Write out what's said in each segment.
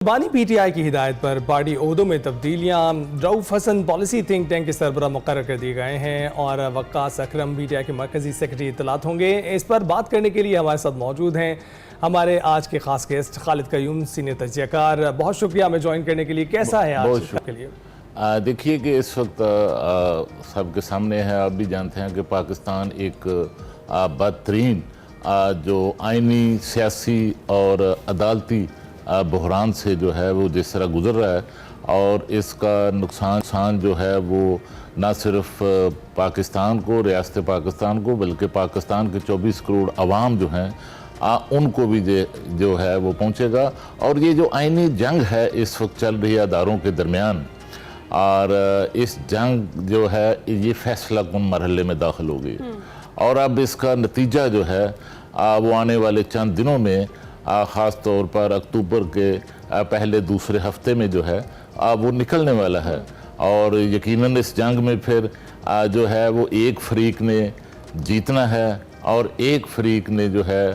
बानी पीटीआई की हिदायत पर पार्टी ओहदों में तब्दीलियां Rauf Hasan policy think tank के सरबराह मुकर्रर कर दिए गए हैं और वक्कास अकरम पीटीआई के मरकजी सेक्रेटरी इत्तलात होंगे। इस पर बात करने के लिए हमारे साथ मौजूद हैं हमारे आज के खास गेस्ट खालिद कयूम, सीनियर तजज़ियाकार। बहुत शुक्रिया हमें ज्वाइन करने के लिए। कैसा है आज के लिए? देखिए कि इस वक्त सबके सामने है, आप भी जानते हैं कि पाकिस्तान एक बदतरीन जो आइनी, सियासी और अदालती बहरान से जो है वो जिस तरह गुजर रहा है, और इसका नुकसान जो है वो ना सिर्फ पाकिस्तान को, रियासत पाकिस्तान को, बल्कि पाकिस्तान के 24 करोड़ अवाम जो हैं उनको भी जो है वो पहुंचेगा। और ये जो आइनी जंग है इस वक्त चल रही है अदारों के दरमियान, और इस जंग जो है ये फैसला कुन मरहले में दाखिल होगी, और अब इसका नतीजा जो है वो आने वाले चंद दिनों में ख़ास तौर पर अक्टूबर के पहले दूसरे हफ्ते में जो है वो निकलने वाला है। और यकीनन इस जंग में फिर जो है वो एक फरीक ने जीतना है और एक फरीक ने जो है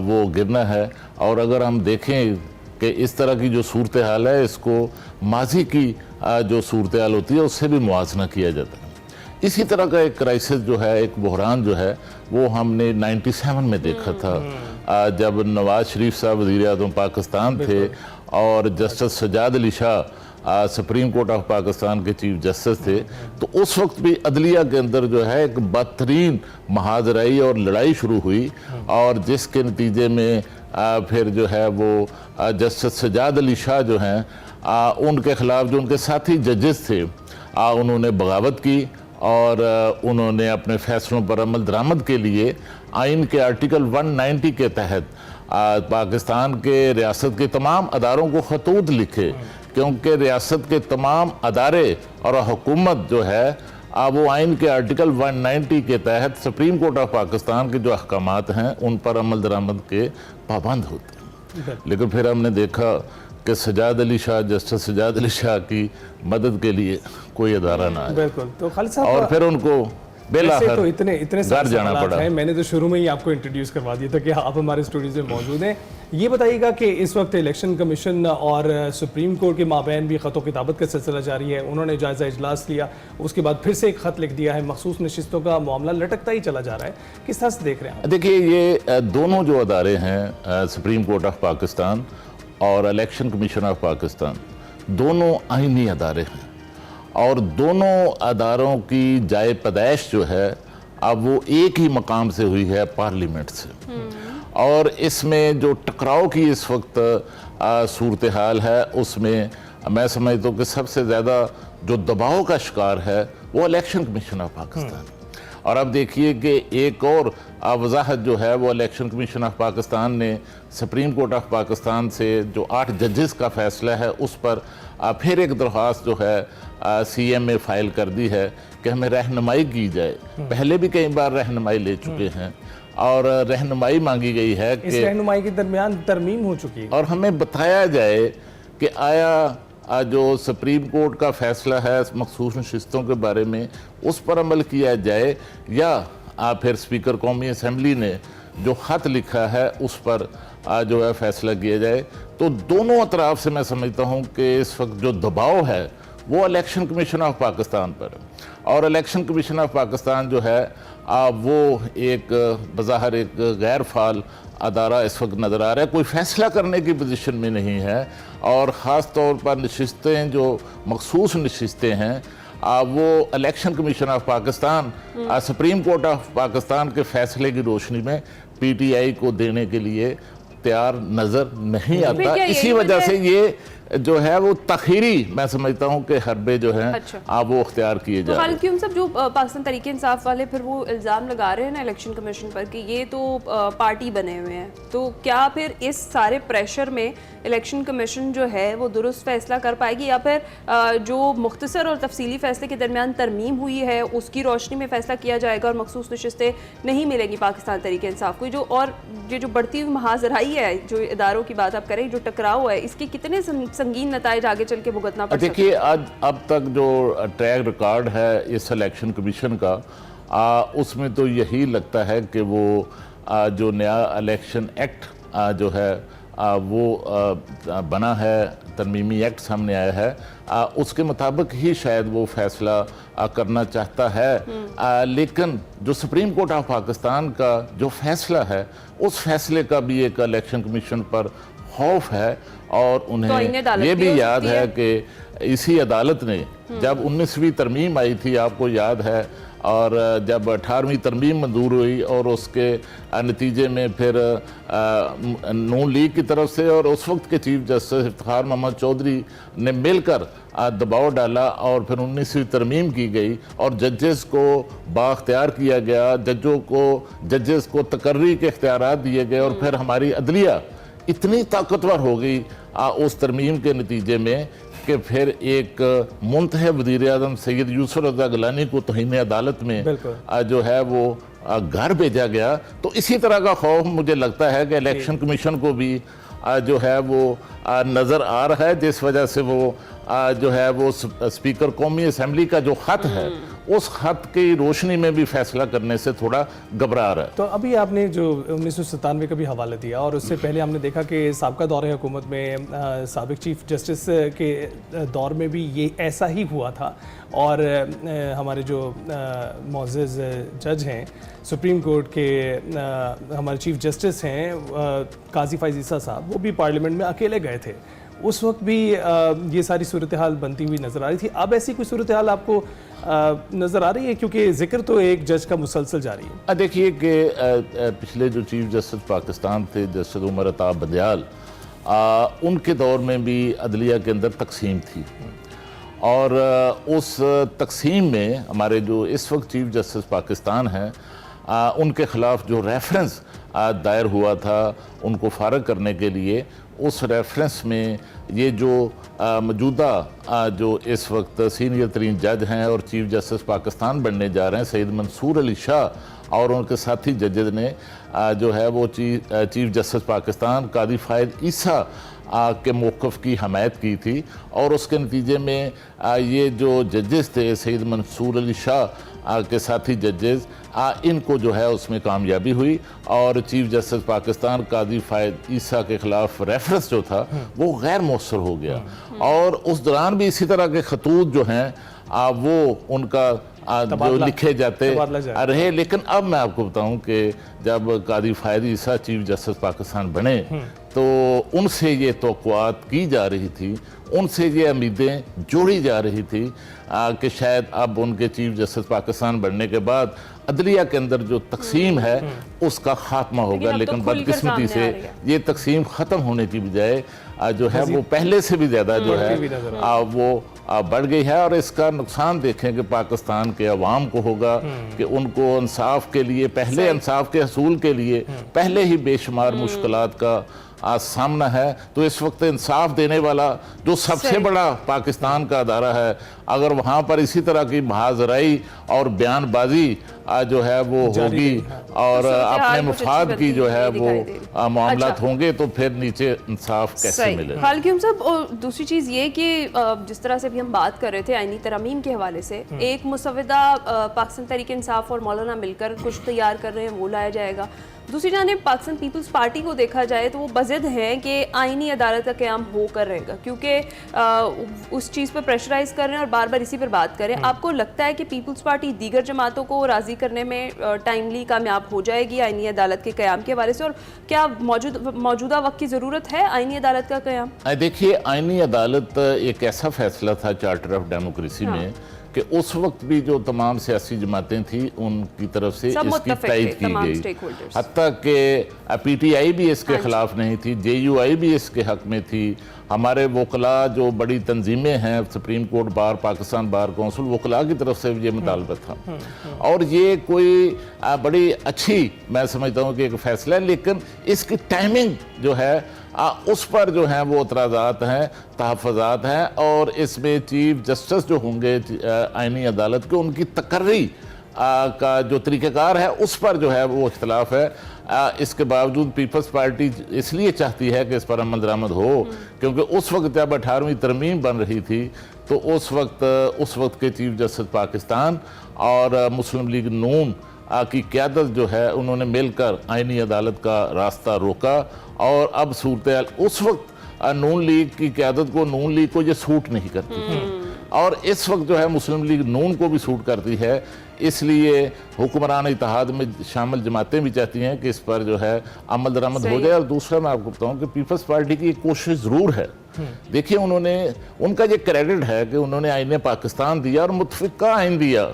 वो गिरना है। और अगर हम देखें कि इस तरह की जो सूरत हाल है, इसको माजी की जो सूरत हाल होती है उससे भी मुआवजा किया जाता है। इसी तरह का एक क्राइसिस जो है, एक बहरान जो है वो हमने 97 में देखा था, जब नवाज शरीफ साहब वज़ीर आज़म पाकिस्तान थे और justice Sajjad Ali Shah supreme court of Pakistan के चीफ जस्टिस थे। तो उस वक्त भी अदलिया के अंदर जो है एक बदतरीन महाजराई और लड़ाई शुरू हुई, और जिसके नतीजे में फिर जो है वो जस्टिस सजाद अली शाह जो हैं उनके ख़िलाफ़ जो उनके साथी जजेस थे उन्होंने बगावत की, और उन्होंने अपने फैसलों पर अमल दरामद के लिए आइन के आर्टिकल 190 के तहत पाकिस्तान के रियासत के तमाम अदारों को खतूत लिखे, क्योंकि रियासत के तमाम अदारे और हुकूमत जो है वो आइन के आर्टिकल 190 के तहत सुप्रीम कोर्ट ऑफ पाकिस्तान के जो अहकामात हैं उन पर अमल दरामद के पाबंद होते हैं। लेकिन फिर हमने देखा कि सजाद अली शाह, जस्टिस सजाद अली शाह की मदद के लिए कोई अदारा ना आया। बिल्कुल। तो खालिद साहब, और फिर उनको तो इतने घर जाना पड़ा है। मैंने तो शुरू में ही आपको इंट्रोड्यूस करवा दिया था कि आप हमारे स्टूडियो में मौजूद हैं। ये बताइएगा कि इस वक्त इलेक्शन कमीशन और सुप्रीम कोर्ट के माबैन भी ख़त किताबत का सिलसिला जारी है। उन्होंने जायज़ा इजलास लिया, उसके बाद फिर से एक ख़त लिख दिया है। मखसूस नशिस्तों का मामला लटकता ही चला जा रहा है। किस तरह से देख रहे हैं? देखिए, ये दोनों जो अदारे हैं, सुप्रीम कोर्ट ऑफ पाकिस्तान और इलेक्शन कमीशन ऑफ पाकिस्तान, दोनों आइनी अदारे हैं, और दोनों अदारों की जाए पैदाइश जो है अब वो एक ही मकाम से हुई है, पार्लियामेंट से। और इसमें जो टकराव की इस वक्त सूरत हाल है, उसमें मैं समझता हूँ कि सबसे ज़्यादा जो दबाव का शिकार है वो इलेक्शन कमीशन ऑफ पाकिस्तान। और अब देखिए कि एक और वजाहत जो है वो इलेक्शन कमीशन ऑफ पाकिस्तान ने सुप्रीम कोर्ट ऑफ पाकिस्तान से जो 8 जजेस का फैसला है उस पर फिर एक दरख्वास्त जो है CM में फ़ाइल कर दी है कि हमें रहनुमाई की जाए। पहले भी कई बार रहनुमाई ले चुके हैं, और रहनुमाई मांगी गई है कि इस रहनुमाई के दरमियान तरमीम हो चुकी है, और हमें बताया जाए कि आया जो सुप्रीम कोर्ट का फैसला है मखसूस नशिस्तों के बारे में उस पर अमल किया जाए, या फिर स्पीकर कौमी असम्बली ने जो ख़त लिखा है उस पर जो है फैसला किया जाए। तो दोनों अतराफ से मैं समझता हूँ कि इस वक्त जो दबाव है वो इलेक्शन कमीशन ऑफ पाकिस्तान पर, और इलेक्शन कमीशन ऑफ पाकिस्तान जो है वो एक बज़ाहिर एक गैर फाल अदारा इस वक्त नज़र आ रहा है, कोई फ़ैसला करने की पोजीशन में नहीं है। और ख़ास तौर पर नशिस्तें जो मखसूस नशिस्तें हैं वो election commission of Pakistan supreme court of Pakistan के फ़ैसले की रोशनी में PTI को देने के लिए तैयार नज़र नहीं आता। इसी वजह से ये जो है वो तखीरी, मैं समझता हूँ कि हरबे जो हैं आप वो अख्तियार किए जा रहे हैं। सब जो पाकिस्तान तरीके इंसाफ वाले फिर वो इल्ज़ाम लगा रहे हैं ना इलेक्शन कमीशन पर कि ये तो पार्टी बने हुए हैं, तो क्या फिर इस सारे प्रेशर में इलेक्शन कमीशन जो है वो दुरुस्त फैसला कर पाएगी, या फिर जो मुख्तसर और तफसीली फैसले के दरमियान तरमीम हुई है उसकी रोशनी में फैसला किया जाएगा और मखसूस नशिस्तें नहीं मिलेंगी पाकिस्तान तरीके इंसाफ को? और ये जो बढ़ती हुई महाजराई है, जो इदारों की बात आप करें, जो टकराव है, इसके कितने संगीन नताइज आगे चल के भुगतना पड़ सकते हैं? देखिए, आज अब तक जो ट्रैक रिकॉर्ड है इस इलेक्शन कमीशन का, उसमें तो यही लगता है कि वो जो नया इलेक्शन एक्ट जो है बना है, तरमीमी एक्ट सामने आया है, उसके मुताबिक ही शायद वो फैसला करना चाहता है। लेकिन जो सुप्रीम कोर्ट ऑफ पाकिस्तान का जो फैसला है, उस फैसले का भी एक इलेक्शन कमीशन पर खौफ है। और उन्हें ये भी याद है कि इसी अदालत ने जब 19वीं तरमीम आई थी, आपको याद है, और जब 18वीं तरमीम मंजूर हुई और उसके नतीजे में फिर नून लीग की तरफ से और उस वक्त के चीफ जस्टिस इफ्तिखार मोहम्मद चौधरी ने मिलकर दबाव डाला और फिर 19वीं तरमीम की गई और जजेस को बाख्तियार किया गया, जजेस को तकर्री के इख्तियारात दिए गए और फिर हमारी अदलिया इतनी ताकतवर हो गई उस तरमीम के नतीजे में कि फिर एक मुंतखब वज़ीर आज़म सैयद यूसुफ रज़ा गिलानी को तौहीन अदालत में जो है वो घर भेजा गया। तो इसी तरह का खौफ मुझे लगता है कि इलेक्शन कमीशन को भी जो है वो नज़र आ रहा है, जिस वजह से वो जो है वो स्पीकर कौमी असम्बली का जो ख़त है, उस ख़त की रोशनी में भी फैसला करने से थोड़ा घबरा रहा है। तो अभी आपने जो 1997 का भी हवाला दिया और उससे पहले हमने देखा कि साबका दौर हुकूमत में साबिक चीफ जस्टिस के दौर में भी ये ऐसा ही हुआ था। और हमारे जो मोअज़्ज़ज़ जज हैं सुप्रीम कोर्ट के, हमारे चीफ जस्टिस हैं काजी फ़ाइज़ ईसा साहब, वो भी पार्लियामेंट में अकेले गए थे। उस वक्त भी ये सारी सूरत हाल बनती हुई नज़र आ रही थी। अब ऐसी कोई सूरत हाल आपको नज़र आ रही है, क्योंकि जिक्र तो एक जज का मुसलसल जारी है। देखिए कि पिछले जो चीफ जस्टिस पाकिस्तान थे, जस्टिस उमर अता बंदियाल, उनके दौर में भी अदलिया के अंदर तकसीम थी और उस तकसीम में हमारे जो इस वक्त चीफ जस्टिस पाकिस्तान हैं, उनके ख़िलाफ़ जो रेफरेंस दायर हुआ था उनको फ़ारग करने के लिए, उस रेफरेंस में ये जो मौजूदा जो इस वक्त सीनियर तरीन जज हैं और चीफ जस्टिस पाकिस्तान बनने जा रहे हैं सैयद मंसूर अली शाह और उनके साथी जजेस ने जो है वो चीफ जस्टिस पाकिस्तान कादी फ़ाइज़ ईसा के मौक़िफ़ की हमायत की थी। और उसके नतीजे में ये जो जजेस थे सैयद मंसूर अली शाह के साथी जजेस, इनको जो है उसमें कामयाबी हुई और चीफ जस्टिस पाकिस्तान कादी फ़ाइज़ ईसा के ख़िलाफ़ रेफरेंस जो था वो गैर मौसर हो गया। और उस दौरान भी इसी तरह के खतूत जो हैं वो उनका जो लिखे जाते रहे। लेकिन अब मैं आपको बताऊं कि जब कादी फ़ाइज़ ईसा चीफ जस्टिस पाकिस्तान बने तो उनसे ये तवक्कुआत की जा रही थी, उनसे ये उम्मीदें जोड़ी जा रही थी कि शायद अब उनके चीफ जस्टिस पाकिस्तान बनने के बाद अदलिया के अंदर जो तकसीम है उसका खात्मा होगा। लेकिन बदकिस्मती से ये तकसीम ख़त्म होने की बजाय जो है वो पहले से भी ज़्यादा जो है वो बढ़ गई है। और इसका नुकसान देखें कि पाकिस्तान के अवाम को होगा कि उनको इंसाफ के लिए, पहले इंसाफ के हसूल के लिए पहले ही बेशुमार मुश्किलात का सामना है। तो इस वक्त इंसाफ देने वाला जो सबसे बड़ा पाकिस्तान का अदारा है, अगर वहाँ पर इसी तरह की महाजराई और बयानबाजी जो है वो होगी और अपने मुफाद की जो है वो मामलात होंगे तो फिर नीचे इंसाफ कैसे मिले। खालिद साहब, और दूसरी चीज़ ये कि जिस तरह से भी हम बात कर रहे थे आईनी तरमीम के हवाले से, एक मुसविदा पाकिस्तान तहरीक इंसाफ और मौलाना मिलकर कुछ तैयार कर रहे हैं, वो लाया जाएगा। दूसरी जानिब पाकिस्तान पीपल्स पार्टी को देखा जाए तो वो बज़िद हैं कि आईनी अदालत का क़याम होकर रहेगा, क्योंकि उस चीज़ पर प्रेशराइज़ कर रहे हैं और बार बार इसी पर बात करें। आपको लगता है कि पीपल्स पार्टी दीगर जमातों को राज़ी करने में टाइमली कामयाब हो जाएगी आईनी अदालत के क़याम के हवाले से, और क्या मौजूदा वक्त की ज़रूरत है आईनी अदालत का क़याम? देखिए, आईनी अदालत एक ऐसा फैसला था चार्टर ऑफ डेमोक्रेसी में कि उस वक्त भी जो तमाम सियासी जमातें थी उनकी तरफ से इसकी तायद की गई, हत्ता कि PTI भी इसके ख़िलाफ़ नहीं थी, JUI भी इसके हक़ में थी, हमारे वकला जो बड़ी तंजीमें हैं, supreme court bar, Pakistan bar council, वकला की तरफ से ये मुतालबा था। और ये कोई बड़ी अच्छी मैं समझता हूँ कि एक फ़ैसला है, लेकिन इसकी टाइमिंग जो है उस पर जो है वो एतराज़ात हैं, तहफ़्फ़ुज़ात हैं। और इसमें चीफ जस्टिस जो होंगे आईनी अदालत के, उनकी तकर्री का जो तरीक़ाकार है उस पर जो है वो इख्तिलाफ़ है। इसके बावजूद पीपल्स पार्टी इसलिए चाहती है कि इस पर अमल दरामद हो, क्योंकि उस वक्त जब 18वीं तरमीम बन रही थी तो उस वक्त के चीफ जस्टिस पाकिस्तान और मुस्लिम लीग नून की क़यादत जो है उन्होंने मिलकर आईनी अदालत का रास्ता रोका, और अब सूरत उस वक्त नून लीग की क़यादत को, नून लीग को ये सूट नहीं करती थी, और इस वक्त जो है मुस्लिम लीग नून को भी सूट करती है। इसलिए हुक्मरान इत्तेहाद में शामिल जमातें भी चाहती हैं कि इस पर जो है अमल दरामद हो जाए। और दूसरा मैं आपको बताऊं कि पीपल्स पार्टी की एक कोशिश ज़रूर है। देखिए, उनका ये क्रेडिट है कि उन्होंने आईन पाकिस्तान दिया और मुतफ़िका आइन दिया,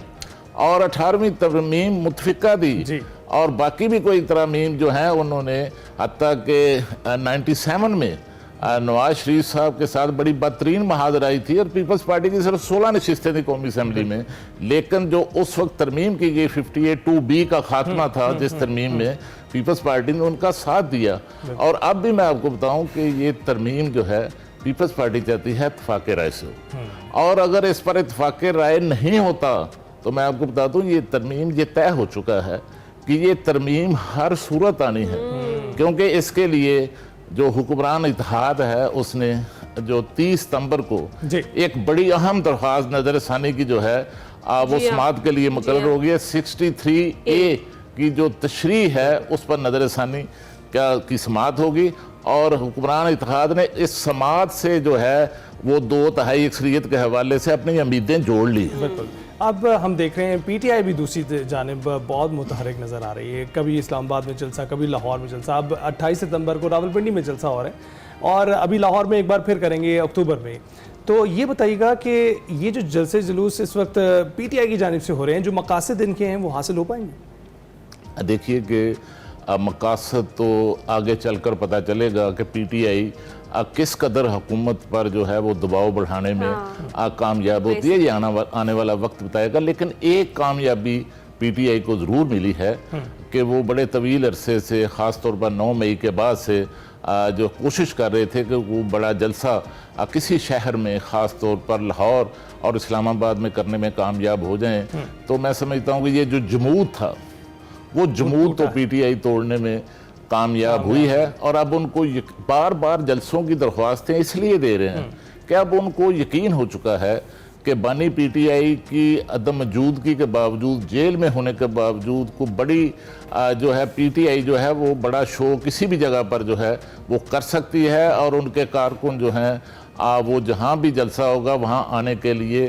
और 18वीं तरमीम मुतफ़िका दी, और बाकी भी कोई तरमीम जो है उन्होंने, हत्ता के 97 में नवाज शरीफ साहब के साथ बड़ी बदतरीन महाजर आई थी, और पीपल्स पार्टी की सिर्फ 16 नशिस्तें थी कौमी असम्बली में, लेकिन जो उस वक्त तरमीम की गई 58(2)B का खात्मा था, जिस तरमीम में पीपल्स पार्टी ने उनका साथ दिया। और अब भी मैं आपको बताऊं कि ये तरमीम जो है पीपल्स पार्टी चाहती है इत्तफाक़ राय से हो, और अगर इस पर इत्तफाक़ राय नहीं होता तो मैं आपको बता दूं ये तरमीम ये तय हो चुका है कि ये तरमीम हर सूरत आनी है, क्योंकि इसके लिए जो हुक्मरान इत्तेहाद है उसने जो 30 सितंबर को एक बड़ी अहम दरख्वास्त नज़रसानी की जो है वो समाअत के लिए मुकर्रर हो गई है। 63A की जो तशरीह है उस पर नज़रसानी की समाअत होगी, और हुक्मरान इत्तेहाद ने इस समाअत से जो है वो 2/3 अक्सरियत के हवाले से अपनी उम्मीदें जोड़ ली। बिल्कुल। अब हम देख रहे हैं पीटीआई भी दूसरी जानिब बहुत मुतहरिक नज़र आ रही है, कभी इस्लामाबाद में जलसा, कभी लाहौर में जलसा। अब 28 सितंबर को रावलपिंडी में जलसा हो रहा है, और अभी लाहौर में एक बार फिर करेंगे अक्टूबर में। तो ये बताइएगा कि ये जो जलसे जुलूस इस वक्त पीटीआई की जानिब से हो रहे हैं, जो मकासद इनके हैं वो हासिल हो पाएंगे? देखिए कि मकासद तो आगे चलकर पता चलेगा कि पीटीआई किस कदर हुकूमत पर जो है वो दबाव बढ़ाने में कामयाब होती है, ये आने वाला वक्त बताएगा। लेकिन एक कामयाबी पीटीआई को ज़रूर मिली है कि वो बड़े तवील अरसे से, ख़ास तौर पर 9 मई के बाद से जो कोशिश कर रहे थे कि वो बड़ा जलसा किसी शहर में, ख़ास तौर पर लाहौर और इस्लामाबाद में करने में कामयाब हो जाएं। तो मैं समझता हूँ कि ये जो जमूद था वो जमूद तो पीटीआई तोड़ने में कामयाब हुई है, और अब उनको बार बार जलसों की दरख्वास्तें इसलिए दे रहे हैं कि अब उनको यकीन हो चुका है कि बानी पीटीआई की अदम मौजूदगी के बावजूद, जेल में होने के बावजूद, को बड़ी जो है पीटीआई जो है वो बड़ा शो किसी भी जगह पर जो है वो कर सकती है, और उनके कारकुन जो हैं वो जहाँ भी जलसा होगा वहाँ आने के लिए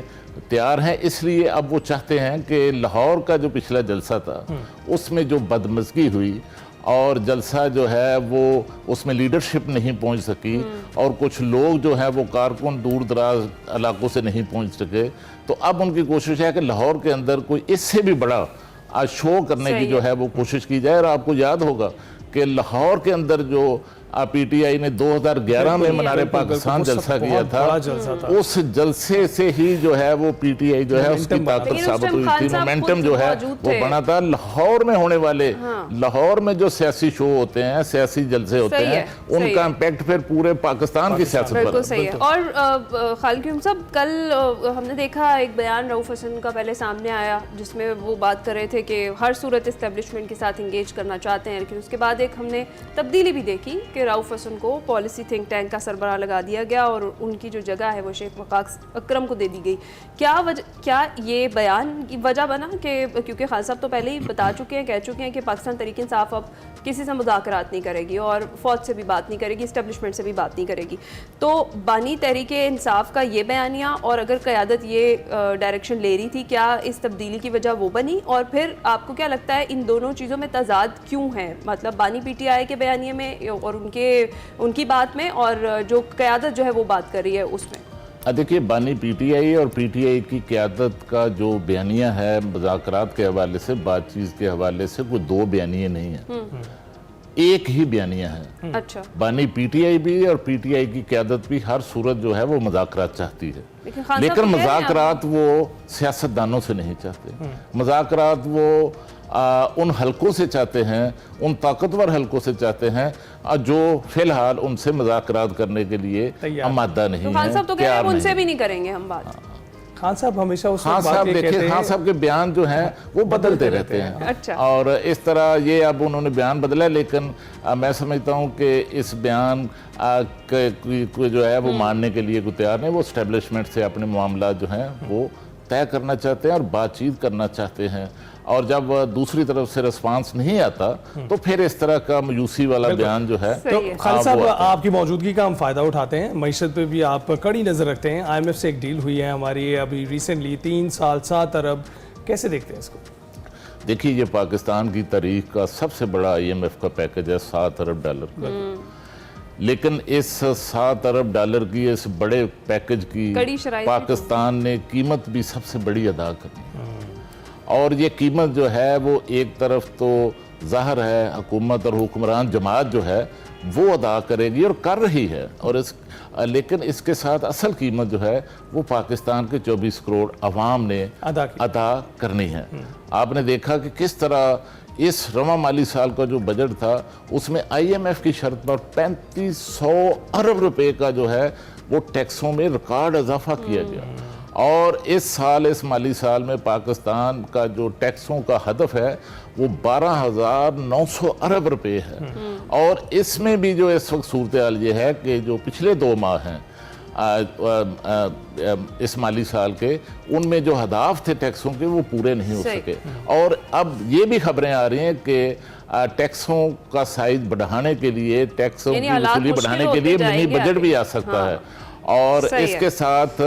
तैयार हैं। इसलिए अब वो चाहते हैं कि लाहौर का जो पिछला जलसा था उसमें जो बदमज़गी हुई, और जलसा जो है वो उसमें लीडरशिप नहीं पहुंच सकी, और कुछ लोग जो हैं वो कारकुन दूर दराज इलाकों से नहीं पहुंच सके, तो अब उनकी कोशिश है कि लाहौर के अंदर कोई इससे भी बड़ा शो करने की जो है वो कोशिश की जाए। और आपको याद होगा कि लाहौर के अंदर जो पीटीआई ने 2011 में मनारे पाकिस्तान जलसा किया था, उस जलसे से ही जो है वो पीटीआई जो है उसकी ताकत साबित हुई थी, मोमेंटम जो है वो बना था। लाहौर में होने वाले, लाहौर में जो सियासी शो होते हैं, सियासी जलसे होते हैं, उनका इम्पैक्ट फिर पूरे पाकिस्तान की सियासत पर सही है। और खालिद साहब, कल हमने देखा एक बयान रऊफ हसन का पहले सामने आया, जिसमें वो बात कर रहे थे कि हर सूरत इस्टेब्लिशमेंट के साथ इंगेज करना चाहते हैं, लेकिन उसके बाद एक हमने तब्दीली भी देखी कि रऊफ हसन को पॉलिसी थिंक टैंक का सरबराह लगा दिया गया, और उनकी जो जगह है वो शेख वकास अकरम को दे दी गई। क्या ये बयान की वजह बना कि क्योंकि खान साहब तो पहले ही बता चुके हैं, कह चुके हैं कि पाकिस्तान तहरीक इंसाफ अब किसी से मुज़ाकरात नहीं करेगी, और फौज से भी बात नहीं करेगी, इस्टेब्लिशमेंट से भी बात नहीं करेगी। तो बानी तहरीक इंसाफ का ये बयानिया, और अगर क़यादत ये डायरेक्शन ले रही थी, क्या इस तब्दीली की वजह वो बनी? और फिर आपको क्या लगता है इन दोनों चीज़ों में तजाद क्यों है, मतलब बानी पीटीआई के बयानिए में और उनकी बात में, और जो क़यादत जो है वो बात कर रही है उसमें? देखिए, बानी पीटीआई और पीटीआई की क़यादत का जो बयानिया है मुज़ाकरात के हवाले से, बातचीत के हवाले से, कोई दो बयानिए नहीं है, एक ही बयानिया है। अच्छा। बानी पीटीआई भी और पीटीआई की क़यादत भी हर सूरत जो है वो मुज़ाकरात चाहती है, लेकिन मुज़ाकरात वो सियासतदानों से नहीं चाहते। मुज़ाकरात वो उन हलकों से चाहते हैं, उन ताकतवर हलकों से चाहते हैं जो फिलहाल उनसे मुज़ाकरात करने के लिए आमादा नहीं है। खान साहब तो कह रहे हैं उनसे भी नहीं करेंगे हम बात। खान साहब हमेशा उस खान साहब देखिए, खान साहब के बयान जो हैं वो बदलते रहते हैं। अच्छा। और इस तरह ये अब उन्होंने बयान बदला, लेकिन मैं समझता हूँ कि इस बयान को जो है वो मानने के लिए कोई तैयार नहीं। वो एस्टेब्लिशमेंट से अपने मामला जो हैं वो तय करना चाहते हैं और बातचीत करना चाहते हैं, और जब दूसरी तरफ से रिस्पांस नहीं आता तो फिर इस तरह का मायूसी वाला बयान जो है। तो है। खालिद साहब, वो आते हैं। आपकी मौजूदगी का हम फ़ायदा उठाते हैं, मईशत पे भी आप कड़ी नज़र रखते हैं। IMF से एक डील हुई है हमारी अभी रिसेंटली, 3 साल 7 अरब, कैसे देखते हैं इसको? देखिए, ये पाकिस्तान की तारीख का सबसे बड़ा IMF का पैकेज है, $7 अरब का। लेकिन इस $7 अरब की इस बड़े पैकेज की कड़ी शराइत पाकिस्तान ने कीमत भी सबसे बड़ी अदा करनी है। और ये कीमत जो है वो एक तरफ तो ज़ाहिर है हुकूमत और हुक्मरान जमात जो है वो अदा करेगी और कर रही है, और लेकिन इसके साथ असल कीमत जो है वो पाकिस्तान के 24 करोड़ अवाम ने अदा करनी है। आपने देखा कि किस तरह इस रवा माली साल का जो बजट था उसमें IMF की शर्त पर 3500 अरब रुपए का जो है वो टैक्सों में रिकॉर्ड इजाफा किया गया, और इस साल, इस माली साल में पाकिस्तान का जो टैक्सों का हदफ है वो 12,900 अरब रुपए है। और इसमें भी जो इस वक्त सूरत हाल ये है कि जो पिछले 2 माह हैं इस माली साल के, उनमें जो हदाफ थे टैक्सों के वो पूरे नहीं हो सके। और अब ये भी खबरें आ रही हैं कि टैक्सों का साइज बढ़ाने के लिए, टैक्सों की वसूली बढ़ाने के लिए मिनी बजट भी आ सकता है। और इसके साथ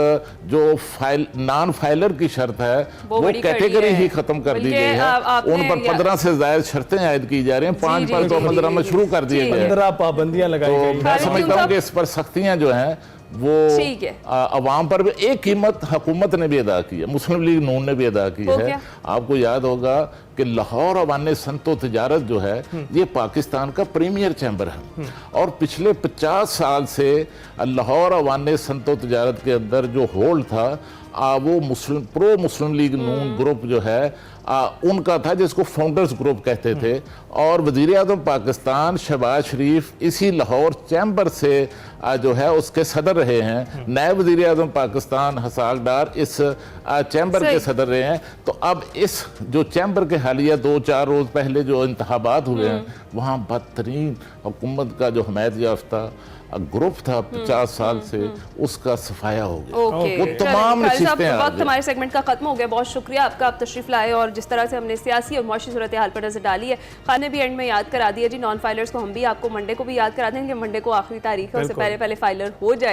जो नॉन फाइलर की शर्त है वो कैटेगरी ही खत्म कर दी गई है। उन पर 15 से ज्यादा शर्तें आयद की जा रही हैं, 5 पर तो 15 में शुरू कर दिए गए, 15 पाबंदियां लगाई गई। मैं समझता हूँ कि इस पर सख्तियां जो हैं वो अवाम पर भी एक कीमत हुकूमत ने भी अदा की है, मुस्लिम लीग नून ने भी अदा की है। आपको याद होगा कि लाहौर अवान सनतो तिजारत जो है ये पाकिस्तान का प्रीमियर चैम्बर है, और पिछले 50 साल से लाहौर अवान सनतो तिजारत के अंदर जो होल्ड था वो प्रो मुस्लिम लीग नून ग्रुप जो है उनका था, जिसको फाउंडर्स ग्रुप कहते थे। और वज़ीर आज़म पाकिस्तान शहबाज शरीफ इसी लाहौर चैम्बर से जो है उसके सदर रहे हैं। नए वज़ीर आज़म पाकिस्तान हसाक डार इस चैम्बर के सदर रहे हैं। तो अब इस जो चैम्बर के हालिया 2-4 रोज़ पहले जो इंतखाबात हुए हैं वहाँ बदतरीन हुकूमत का जो हमायत याफ्ता ग्रुप था 50 साल से, उसका सफाया हो गया। वो तमाम वक्त हमारे सेगमेंट का खत्म हो गया। बहुत शुक्रिया आपका, आप तशरीफ लाए और जिस तरह से हमने सियासी और मुआशी सूरत हाल पर नजर डाली है। खान ने भी एंड में याद करा दिया जी, नॉन फाइलर्स को हम भी आपको मंडे को भी याद करा देंगे, मंडे को आखिरी तारीख है, उससे पहले फाइलर हो जाएगी।